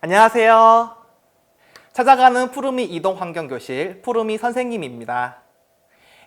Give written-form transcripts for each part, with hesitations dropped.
안녕하세요. 찾아가는 푸르미 이동환경교실 푸르미 선생님입니다.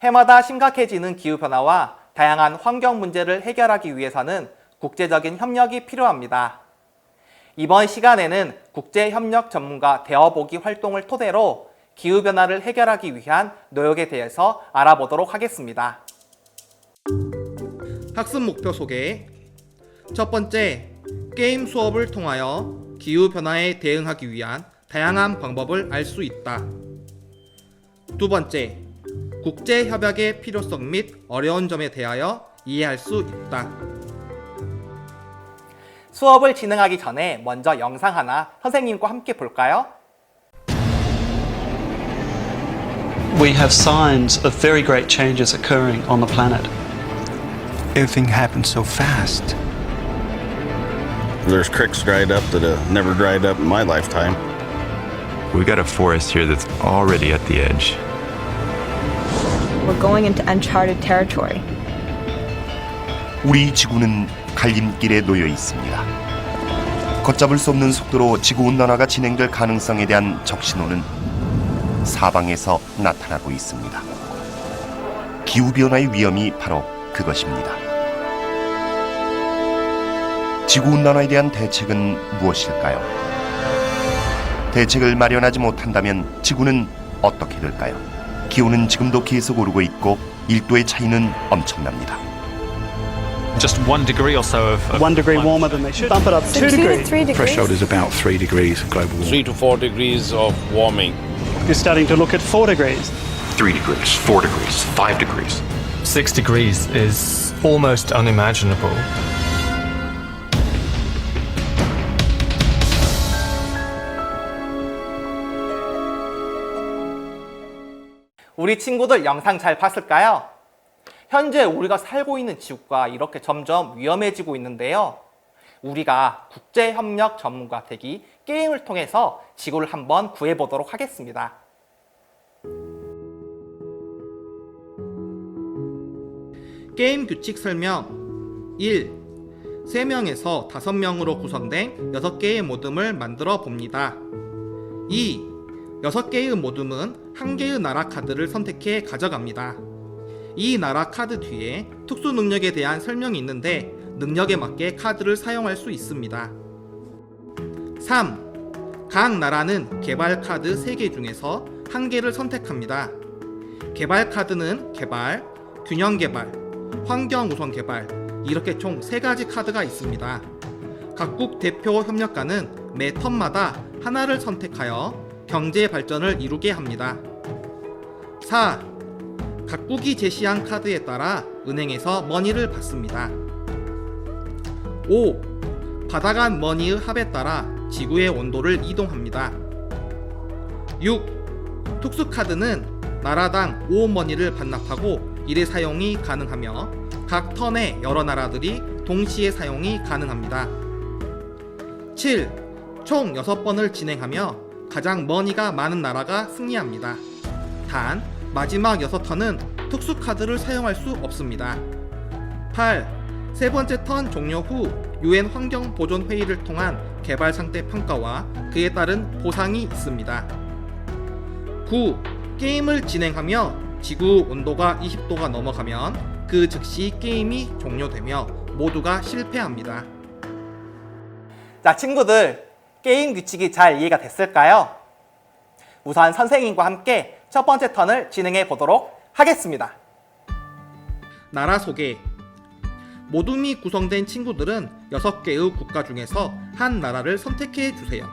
해마다 심각해지는 기후변화와 다양한 환경 문제를 해결하기 위해서는 국제적인 협력이 필요합니다. 이번 시간에는 국제협력 전문가 되어보기 활동을 토대로 기후변화를 해결하기 위한 노력에 대해서 알아보도록 하겠습니다. 학습 목표 소개. 첫 번째, 게임 수업을 통하여 기후변화에 대응하기 위한 다양한 방법을 알 수 있다. 두 번째, 국제협약의 필요성 및 어려운 점에 대하여 이해할 수 있다. 수업을 진행하기 전에 먼저 영상 하나 선생님과 함께 볼까요? We have signs of very great changes occurring on the planet. Everything happens so fast. There's creeks dried up that have never dried up in my lifetime. We've got a forest here that's already at the edge. We're going into uncharted territory. 우리 지구는 갈림길에 놓여 있습니다. 걷잡을 수 없는 속도로 지구온난화가 진행될 가능성에 대한 적신호는 사방에서 나타나고 있습니다. 기후변화의 위험이 바로 그것입니다. 지구온난화에 대한 대책은 무엇일까요? 대책을 마련하지 못한다면 지구는 어떻게 될까요? 기온은 지금도 계속 오르고 있고 1도의 차이는 엄청납니다. Just 1 degree or so of 1 degree warmer than they should. Bump it up 2 degrees. 3 degrees. Threshold is about 3 degrees of global warming. 3 to 4 degrees of warming. You're starting to look at 4 degrees. 3 degrees, 4 degrees, 5 degrees. 6 degrees is almost unimaginable. 우리 친구들 영상 잘 봤을까요? 현재 우리가 살고 있는 지구가 이렇게 점점 위험해지고 있는데요. 우리가 국제협력 전문가 되기 게임을 통해서 지구를 한번 구해보도록 하겠습니다. 게임 규칙 설명. 1. 3명에서 5명으로 구성된 6개의 모듬을 만들어 봅니다. 2. 6개의 모듬은 1개의 나라 카드를 선택해 가져갑니다. 이 나라 카드 뒤에 특수 능력에 대한 설명이 있는데 능력에 맞게 카드를 사용할 수 있습니다. 3. 각 나라는 개발 카드 3개 중에서 1개를 선택합니다. 개발 카드는 개발, 균형 개발, 환경 우선 개발 이렇게 총 3가지 카드가 있습니다. 각국 대표 협력가는 매 턴마다 하나를 선택하여 경제 발전을 이루게 합니다. 4. 각국이 제시한 카드에 따라 은행에서 머니를 받습니다. 5. 받아간 머니의 합에 따라 지구의 온도를 이동합니다. 6. 특수 카드는 나라당 5머니를 반납하고 이래 사용이 가능하며 각 턴에 여러 나라들이 동시에 사용이 가능합니다. 7. 총 6번을 진행하며 가장 머니가 많은 나라가 승리합니다. 단, 마지막 6턴은 특수 카드를 사용할 수 없습니다. 8. 세 번째 턴 종료 후 UN 환경보존회의를 통한 개발 상태 평가와 그에 따른 보상이 있습니다. 9. 게임을 진행하며 지구 온도가 20도가 넘어가면 그 즉시 게임이 종료되며 모두가 실패합니다. 자, 친구들, 게임 규칙이 잘 이해가 됐을까요? 우선 선생님과 함께 첫 번째 턴을 진행해 보도록 하겠습니다. 나라 소개. 모둠이 구성된 친구들은 6개의 국가 중에서 한 나라를 선택해 주세요.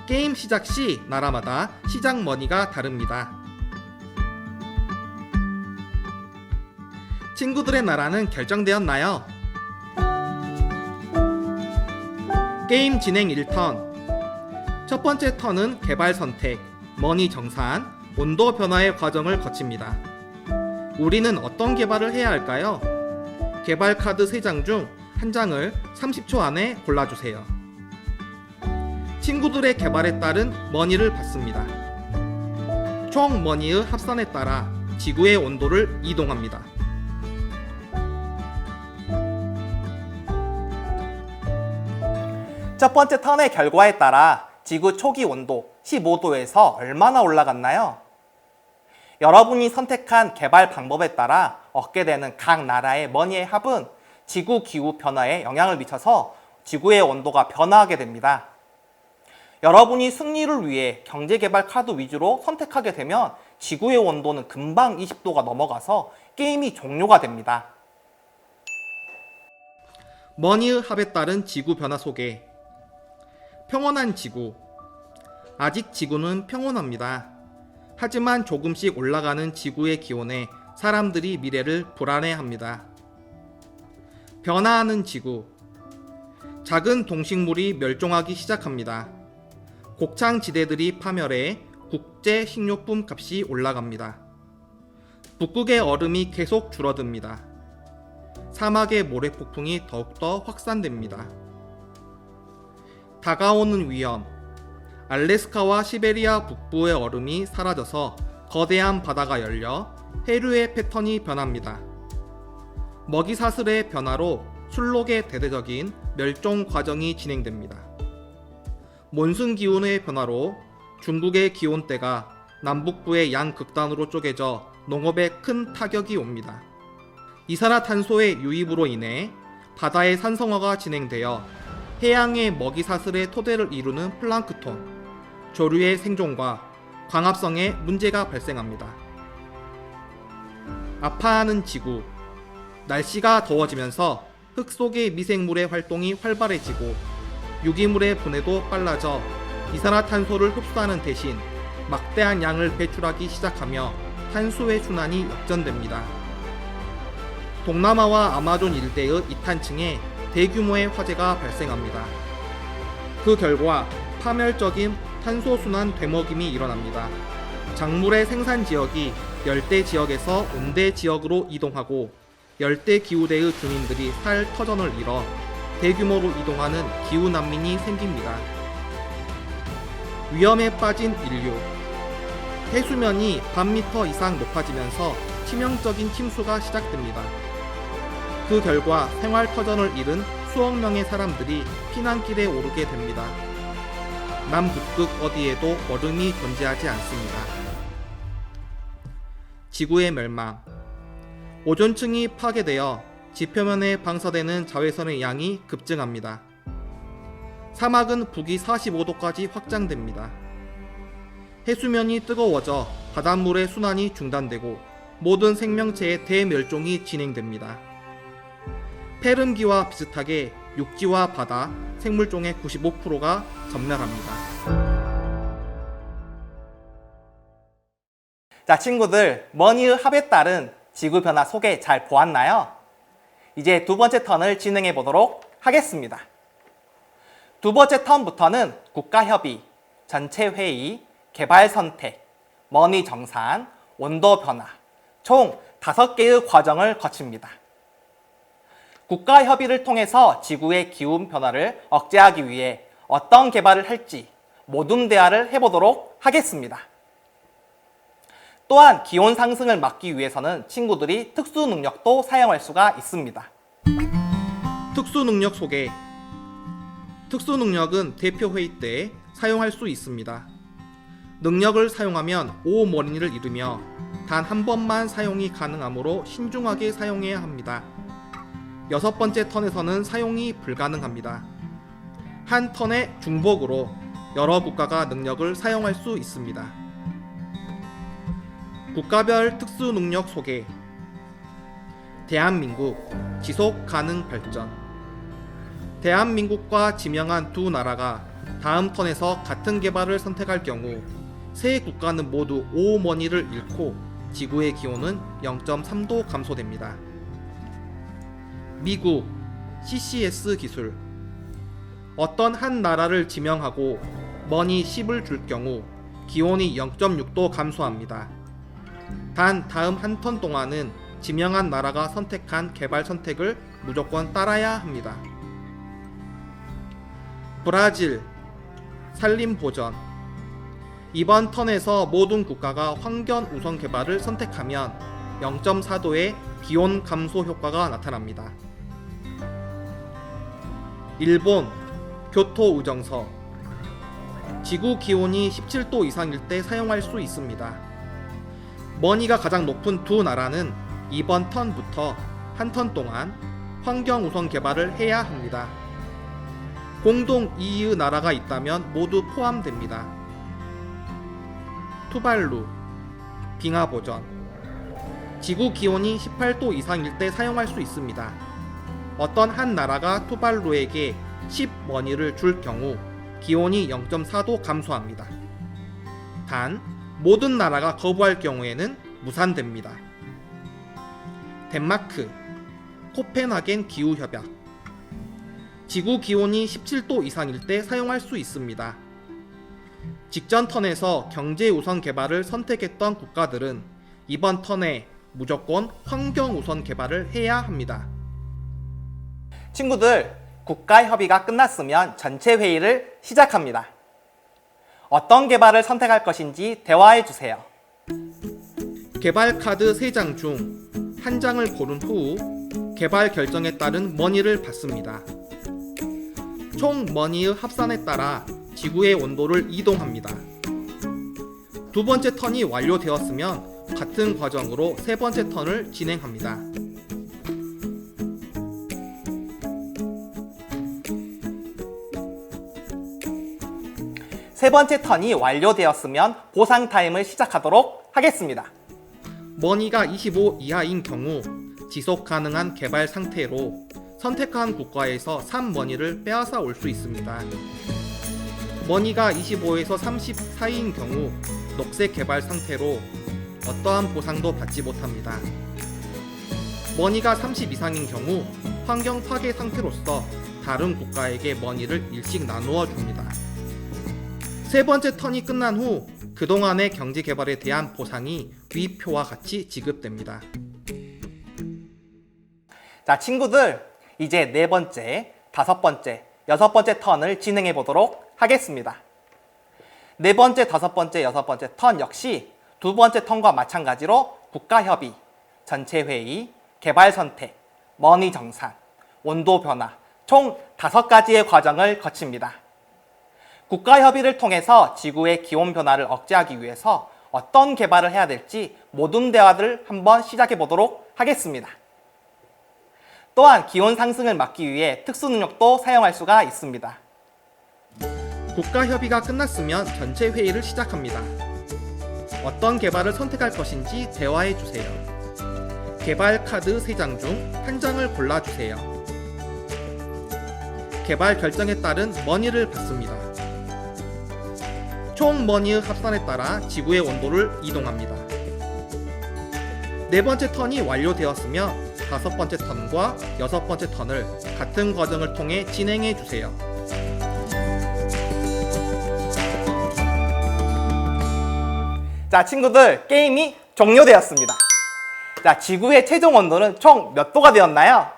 게임 시작 시 나라마다 시작 머니가 다릅니다. 친구들의 나라는 결정되었나요? 게임 진행 1턴. 첫 번째 턴은 개발 선택, 머니 정산, 온도 변화의 과정을 거칩니다. 우리는 어떤 개발을 해야 할까요? 개발 카드 3장 중 1장을 30초 안에 골라주세요. 친구들의 개발에 따른 머니를 받습니다. 총 머니의 합산에 따라 지구의 온도를 이동합니다. 첫 번째 턴의 결과에 따라 지구 초기 온도 15도에서 얼마나 올라갔나요? 여러분이 선택한 개발 방법에 따라 얻게 되는 각 나라의 머니의 합은 지구 기후 변화에 영향을 미쳐서 지구의 온도가 변화하게 됩니다. 여러분이 승리를 위해 경제개발 카드 위주로 선택하게 되면 지구의 온도는 금방 20도가 넘어가서 게임이 종료가 됩니다. 머니의 합에 따른 지구 변화 소개. 평온한 지구. 아직 지구는 평온합니다. 하지만 조금씩 올라가는 지구의 기온에 사람들이 미래를 불안해합니다. 변화하는 지구. 작은 동식물이 멸종하기 시작합니다. 곡창지대들이 파멸해 국제 식료품 값이 올라갑니다. 북극의 얼음이 계속 줄어듭니다. 사막의 모래폭풍이 더욱더 확산됩니다. 다가오는 위험. 알래스카와 시베리아 북부의 얼음이 사라져서 거대한 바다가 열려 해류의 패턴이 변합니다. 먹이사슬의 변화로 술록의 대대적인 멸종 과정이 진행됩니다. 몬순 기온의 변화로 중국의 기온대가 남북부의 양극단으로 쪼개져 농업에 큰 타격이 옵니다. 이산화탄소의 유입으로 인해 바다의 산성화가 진행되어 해양의 먹이사슬의 토대를 이루는 플랑크톤, 조류의 생존과 광합성에 문제가 발생합니다. 아파하는 지구. 날씨가 더워지면서 흙 속의 미생물의 활동이 활발해지고 유기물의 분해도 빨라져 이산화탄소를 흡수하는 대신 막대한 양을 배출하기 시작하며 탄소의 순환이 역전됩니다. 동남아와 아마존 일대의 이탄층에 대규모의 화재가 발생합니다. 그 결과 파멸적인 탄소 순환 되먹임이 일어납니다. 작물의 생산 지역이 열대 지역에서 온대 지역으로 이동하고 열대 기후대의 주민들이 살 터전을 잃어 대규모로 이동하는 기후 난민이 생깁니다. 위험에 빠진 인류. 해수면이 반 미터 이상 높아지면서 치명적인 침수가 시작됩니다. 그 결과 생활 터전을 잃은 수억 명의 사람들이 피난길에 오르게 됩니다. 남북극 어디에도 얼음이 존재하지 않습니다. 지구의 멸망. 오존층이 파괴되어 지표면에 방사되는 자외선의 양이 급증합니다. 사막은 북위 45도까지 확장됩니다. 해수면이 뜨거워져 바닷물의 순환이 중단되고 모든 생명체의 대멸종이 진행됩니다. 페름기와 비슷하게 육지와 바다, 생물종의 95%가 전멸합니다. 자, 친구들, 머니의 합에 따른 지구 변화 소개 잘 보았나요? 이제 두 번째 턴을 진행해 보도록 하겠습니다. 두 번째 턴부터는 국가협의, 전체회의, 개발선택, 머니 정산, 온도 변화, 총 5개의 과정을 거칩니다. 국가협의를 통해서 지구의 기후 변화를 억제하기 위해 어떤 개발을 할지 모둠 대화를 해보도록 하겠습니다. 또한 기온 상승을 막기 위해서는 친구들이 특수 능력도 사용할 수가 있습니다. 특수 능력 소개. 특수 능력은 대표회의 때 사용할 수 있습니다. 능력을 사용하면 오머니를 잃으며 단 한 번만 사용이 가능하므로 신중하게 사용해야 합니다. 6번째 턴에서는 사용이 불가능합니다. 한 턴의 중복으로 여러 국가가 능력을 사용할 수 있습니다. 국가별 특수 능력 소개. 대한민국 지속 가능 발전. 대한민국과 지명한 두 나라가 다음 턴에서 같은 개발을 선택할 경우 세 국가는 모두 오머니를 잃고 지구의 기온은 0.3도 감소됩니다. 미국 CCS 기술. 어떤 한 나라를 지명하고 머니 10을 줄 경우 기온이 0.6도 감소합니다. 단 다음 한 턴 동안은 지명한 나라가 선택한 개발 선택을 무조건 따라야 합니다. 브라질 산림 보전. 이번 턴에서 모든 국가가 환경 우선 개발을 선택하면 0.4도의 기온 감소 효과가 나타납니다. 일본 교토 의정서. 지구 기온이 17도 이상일 때 사용할 수 있습니다. 머니가 가장 높은 두 나라는 이번 턴부터 한 턴 동안 환경 우선 개발을 해야 합니다. 공동 EU 나라가 있다면 모두 포함됩니다. 투발루, 빙하보전. 지구 기온이 18도 이상일 때 사용할 수 있습니다. 어떤 한 나라가 투발루에게 10머니를 줄 경우 기온이 0.4도 감소합니다. 단, 모든 나라가 거부할 경우에는 무산됩니다. 덴마크, 코펜하겐 기후협약. 지구 기온이 17도 이상일 때 사용할 수 있습니다. 직전 턴에서 경제 우선 개발을 선택했던 국가들은 이번 턴에 무조건 환경 우선 개발을 해야 합니다. 친구들, 국가 협의가 끝났으면 전체 회의를 시작합니다. 어떤 개발을 선택할 것인지 대화해 주세요. 개발 카드 3장 중 한 장을 고른 후 개발 결정에 따른 머니를 받습니다. 총 머니의 합산에 따라 지구의 온도를 이동합니다. 두 번째 턴이 완료되었으면 같은 과정으로 세 번째 턴을 진행합니다. 세 번째 턴이 완료되었으면 보상 타임을 시작하도록 하겠습니다. 머니가 25 이하인 경우 지속 가능한 개발 상태로 선택한 국가에서 3머니를 빼앗아 올 수 있습니다. 머니가 25에서 30 사이인 경우 녹색 개발 상태로 어떠한 보상도 받지 못합니다. 머니가 30 이상인 경우 환경 파괴 상태로서 다른 국가에게 머니를 일씩 나누어 줍니다. 세 번째 턴이 끝난 후 그동안의 경제 개발에 대한 보상이 위 표와 같이 지급됩니다. 자, 친구들, 이제 네 번째, 다섯 번째, 여섯 번째 턴을 진행해 보도록 하겠습니다. 네 번째, 다섯 번째, 여섯 번째 턴 역시 두 번째 턴과 마찬가지로 국가협의, 전체회의, 개발선택, 머니 정산, 온도 변화, 총 5가지의 과정을 거칩니다. 국가협의를 통해서 지구의 기온 변화를 억제하기 위해서 어떤 개발을 해야 될지 모든 대화들을 한번 시작해 보도록 하겠습니다. 또한 기온 상승을 막기 위해 특수 능력도 사용할 수가 있습니다. 국가협의가 끝났으면 전체 회의를 시작합니다. 어떤 개발을 선택할 것인지 대화해 주세요. 개발 카드 3장 중 한 장을 골라주세요. 개발 결정에 따른 머니를 받습니다. 총 머니의 합산에 따라 지구의 온도를 이동합니다. 네 번째 턴이 완료되었으면 다섯 번째 턴과 여섯 번째 턴을 같은 과정을 통해 진행해 주세요. 자, 친구들, 게임이 종료되었습니다. 자, 지구의 최종 온도는 총 몇 도가 되었나요?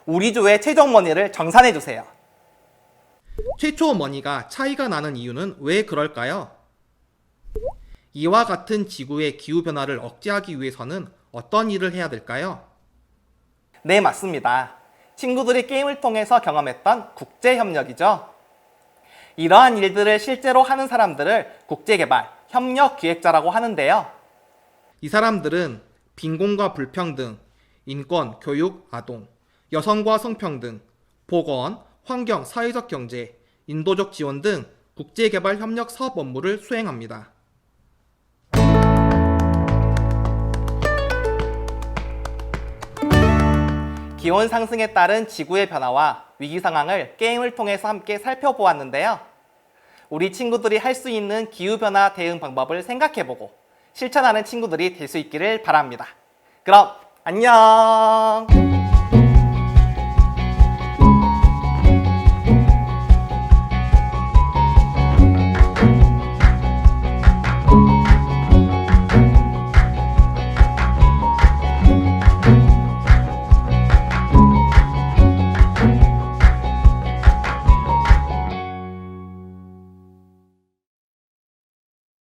우리 조의 최종 머니를 정산해 주세요. 최초 머니가 차이가 나는 이유는 왜 그럴까요? 이와 같은 지구의 기후변화를 억제하기 위해서는 어떤 일을 해야 될까요? 네, 맞습니다. 친구들이 게임을 통해서 경험했던 국제협력이죠. 이러한 일들을 실제로 하는 사람들을 국제개발, 협력기획자라고 하는데요. 이 사람들은 빈곤과 불평등, 인권, 교육, 아동, 여성과 성평등, 보건, 환경, 사회적 경제, 인도적 지원 등 국제개발 협력 사업 업무를 수행합니다. 기온 상승에 따른 지구의 변화와 위기 상황을 게임을 통해서 함께 살펴보았는데요. 우리 친구들이 할 수 있는 기후변화 대응 방법을 생각해보고 실천하는 친구들이 될 수 있기를 바랍니다. 그럼 안녕!